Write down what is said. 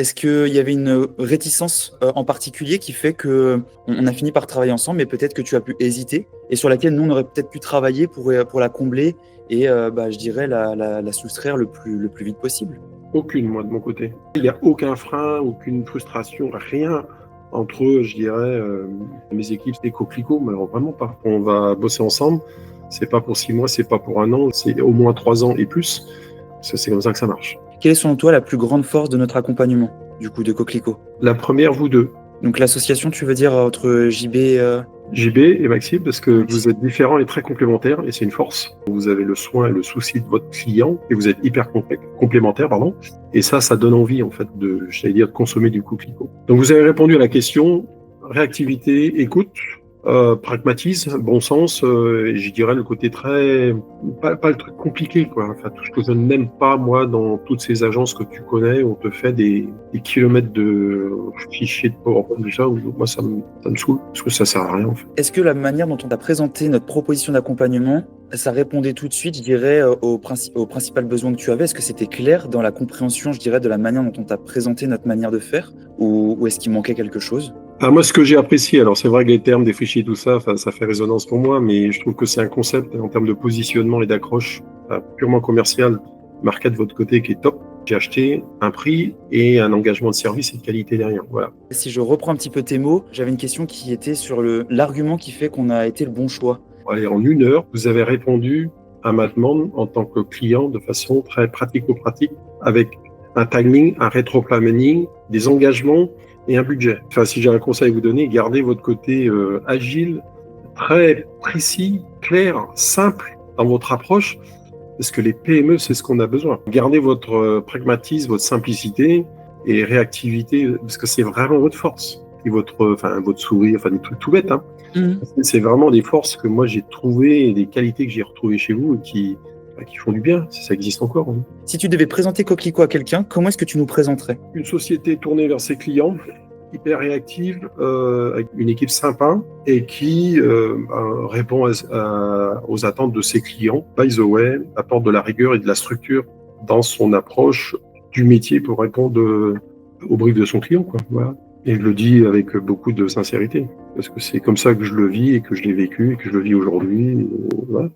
Est-ce qu'il y avait une réticence en particulier qui fait qu'on a fini par travailler ensemble, mais peut-être que tu as pu hésiter et sur laquelle nous, on aurait peut-être pu travailler pour la combler et je dirais la soustraire le plus vite possible? Aucune, moi, de mon côté. Il n'y a aucun frein, aucune frustration, rien entre, je dirais, mes équipes et Coquelicot, mais alors vraiment pas. On va bosser ensemble. C'est pas pour 6 mois, c'est pas pour 1 an, c'est au moins 3 ans et plus. C'est comme ça que ça marche. Quelle est selon toi la plus grande force de notre accompagnement, du coup, de Coquelicot? La première, vous deux. Donc l'association, tu veux dire, entre JB JB et Maxime, parce que vous êtes différents et très complémentaires, et c'est une force. Vous avez le soin et le souci de votre client, et vous êtes hyper complémentaires, pardon. Et ça donne envie, en fait, de consommer du Coquelicot. Donc vous avez répondu à la question, réactivité, écoute, pragmatisme, bon sens, et je dirais le côté très, pas le truc compliqué, quoi. Enfin, tout ce que je n'aime pas, moi, dans toutes ces agences que tu connais, on te fait des kilomètres de fichiers de PowerPoint, déjà, moi, ça me saoule, parce que ça sert à rien, en fait. Est-ce que la manière dont on a présenté notre proposition d'accompagnement, ça répondait tout de suite, je dirais, aux principal besoin que tu avais? Est-ce que c'était clair dans la compréhension, je dirais, de la manière dont on t'a présenté notre manière de faire, ou est-ce qu'il manquait quelque chose? Moi, ce que j'ai apprécié, alors c'est vrai que les termes des fichiers, tout ça, ça fait résonance pour moi, mais je trouve que c'est un concept en termes de positionnement et d'accroche purement commercial, marqué de votre côté, qui est top. J'ai acheté un prix et un engagement de service et de qualité derrière. Voilà. Si je reprends un petit peu tes mots, j'avais une question qui était sur l'argument qui fait qu'on a été le bon choix. Allez, en 1 heure, vous avez répondu à ma demande en tant que client de façon très pratico-pratique, avec un timing, un rétro-planning, des engagements et un budget. Enfin, si j'ai un conseil à vous donner, gardez votre côté agile, très précis, clair, simple dans votre approche, parce que les PME, c'est ce qu'on a besoin. Gardez votre pragmatisme, votre simplicité et réactivité, parce que c'est vraiment votre force. Et votre sourire, des trucs tout bêtes, hein. C'est vraiment des forces que moi j'ai trouvées, des qualités que j'ai retrouvées chez vous et qui font du bien. Ça existe encore, hein. Si tu devais présenter Coquelicot à quelqu'un, comment est-ce que tu nous présenterais? Une société tournée vers ses clients, hyper réactive, avec une équipe sympa et qui répond aux attentes de ses clients. By the way, apporte de la rigueur et de la structure dans son approche du métier pour répondre au brief de son client, quoi. Voilà. Et je le dis avec beaucoup de sincérité, parce que c'est comme ça que je le vis et que je l'ai vécu et que je le vis aujourd'hui. Voilà.